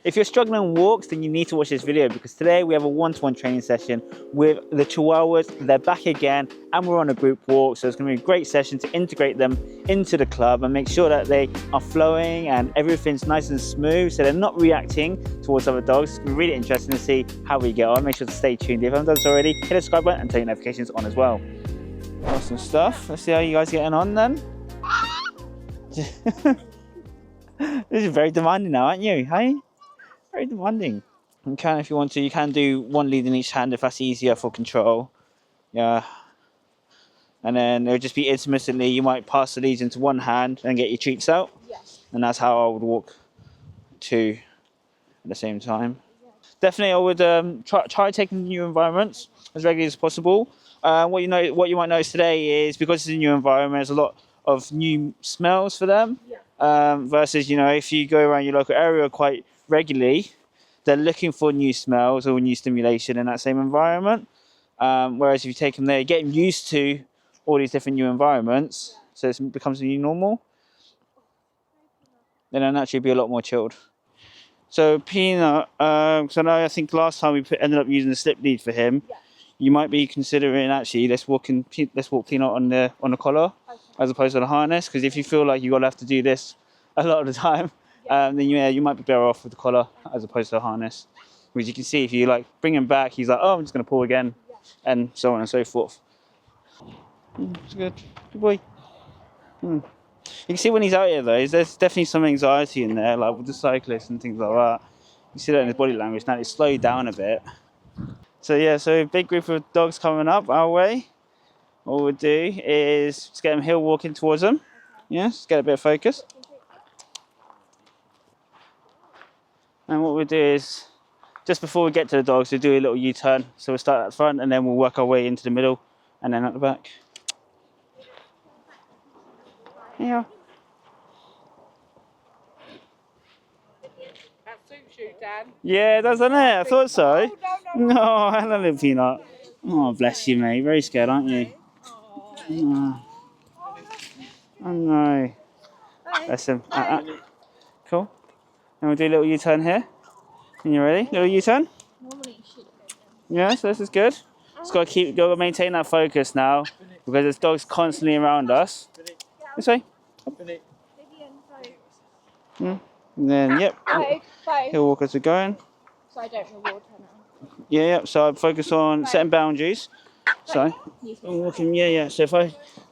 If you're struggling on walks, then you need to watch this video, because today we have a one-to-one training session with the Chihuahuas. They're back again and we're on a group walk, so it's going to be a great session to integrate them into the club and make sure that they are flowing and everything's nice and smooth, so they're not reacting towards other dogs. It's going to be really interesting to see how we get on. Make sure to stay tuned. If you haven't done so already, hit the subscribe button and turn your notifications on as well. Awesome stuff. Let's see how you guys are getting on then. This is very demanding now, aren't you? Hey? Very demanding. You can, if you want to, you can do one lead in each hand if that's easier for control. Yeah. And then it'll just be intermittently, you might pass the leads into one hand and get your treats out. Yes. And that's how I would walk two at the same time. Yeah. Definitely I would try taking new environments as regularly as possible. What you might notice today is, because it's a new environment, there's a lot of new smells for them. Yeah. Versus, you know, if you go around your local area quite regularly, they're looking for new smells or new stimulation in that same environment. Whereas if you take them there, you get them used to all these different new environments, so it becomes a new normal, then they'll naturally be a lot more chilled. So Peanut, because I think last time we ended up using the slip lead for him, yeah. You might be considering actually let's walk Peanut on the collar, okay, as opposed to the harness, because if you feel like you're gonna have to do this a lot of the time, then you might be better off with the collar as opposed to the harness. Because you can see if you like bring him back, he's like, oh, I'm just going to pull again, and so on and so forth. It's good. Good boy. You can see when he's out here though, there's definitely some anxiety in there, like with the cyclists and things like that. You see that in his body language. Now it's slowed down a bit. So yeah, so a big group of dogs coming up our way. What we'll do is just get them heel walking towards them. Yeah, just get a bit of focus. And what we'll do is, just before we get to the dogs, we'll do a little U-turn. So we'll start at the front and then we'll work our way into the middle and then at the back. Yeah. That suits you, Dan. Yeah, doesn't it? I thought so. No, hello, little Peanut. Oh, bless you, mate. Very scared, aren't you? Oh, no. Bless him. Cool. And we'll do a little U-turn here. And you ready? Little U-turn? Yeah, so this is good. Just got to maintain that focus now, because there's dogs constantly around us. This way. And then, yep. He'll walk as we're going. So I don't reward her now. Yeah. So I focus on setting boundaries. So I'm walking. Yeah. So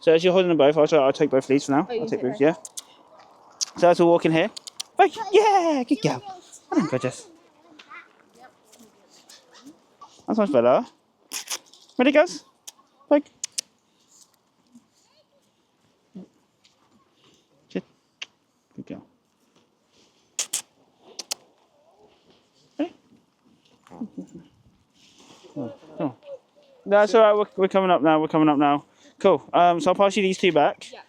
as you're holding them both, I'll take both leads for now. I'll take both. Yeah. So as we're walking here. Back. Yeah. Good girl. Well done, gorgeous. That's much better. Ready, guys? Back. Good girl. Ready? Oh. That's all right. We're coming up now. Cool. So I'll pass you these two back. Yeah.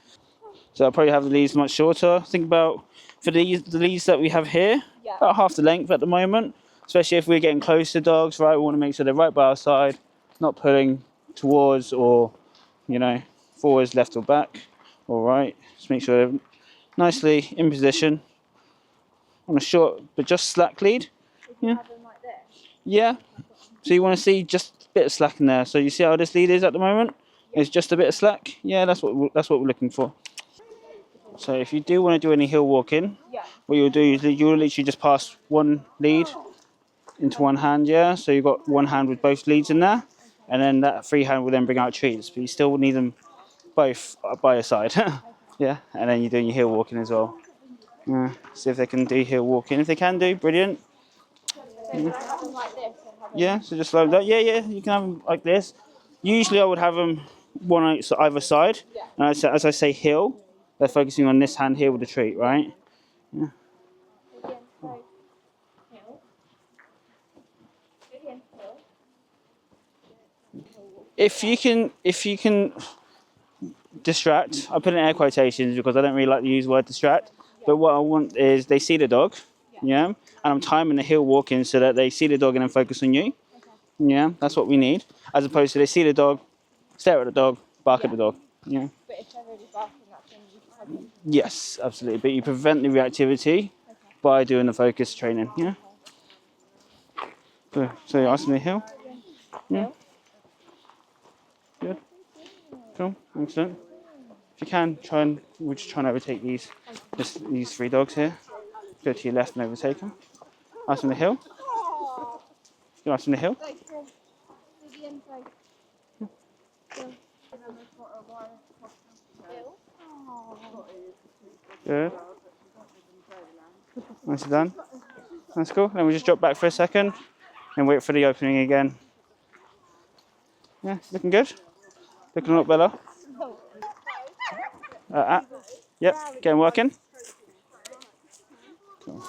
So I'll probably have the leads much shorter. Think about the leads that we have here, about half the length at the moment. Especially if we're getting close to dogs, right? We want to make sure they're right by our side, not pulling towards or, you know, forwards, left or back. All right. Just make sure they're nicely in position on a short but just slack lead. Yeah. Yeah. So you want to see just a bit of slack in there. So you see how this lead is at the moment? It's just a bit of slack. Yeah, that's what we're looking for. So if you do want to do any hill walking, what you'll do is you'll literally just pass one lead into one hand, yeah? So you've got one hand with both leads in there, and then that free hand will then bring out treats, but you still will need them both by your side. Yeah, and then you're doing your hill walking as well. See if they can do hill walking. If they can do, brilliant. Yeah, so just like that. Yeah, you can have them like this. Usually I would have them one on either side, and as I say hill, they're focusing on this hand here with the treat, right? Yeah. If you can distract, I put in air quotations because I don't really like to use the word distract, but what I want is they see the dog, yeah, and I'm timing the heel walking so that they see the dog and then focus on you. Yeah, that's what we need, as opposed to they see the dog, stare at the dog, bark at the dog. Yeah. But if they're really barking, that's when you tag them. Yes, absolutely. But you prevent the reactivity by doing the focus training. Yeah. So you ask them to heel? Yeah. Good. Cool. Excellent. If you can, we'll just try and overtake these 3 dogs here. Go to your left and overtake them. Ask them to heel. You ask them to heel. Good. Nicely done. That's cool. Then we just drop back for a second and wait for the opening again. Yeah, looking good. Looking a lot better. Yep, getting working. Cool.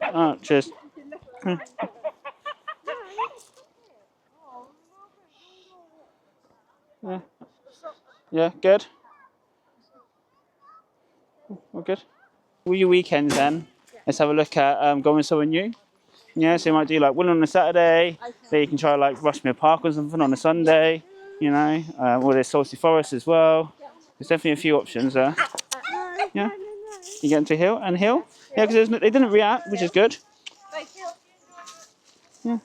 Oh, cheers. Yeah. Yeah, good. All good. With your weekends then, let's have a look at going with someone new. Yeah, so you might do like one on a Saturday, then you can try like Rushmere Park or something on a Sunday, you know, or there's Salty Forest as well. There's definitely a few options there. Yeah, you get into heel and heel. Yeah, because they didn't react, which is good. Yeah.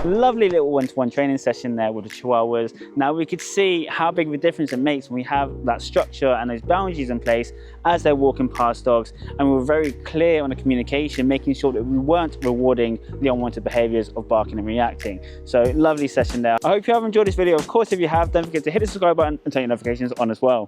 Lovely little one-to-one training session there with the Chihuahuas. Now we could see how big of a difference it makes when we have that structure and those boundaries in place as they're walking past dogs, and we were very clear on the communication, making sure that we weren't rewarding the unwanted behaviours of barking and reacting. So lovely session there. I hope you have enjoyed this video. Of course, if you have, don't forget to hit the subscribe button and turn your notifications on as well.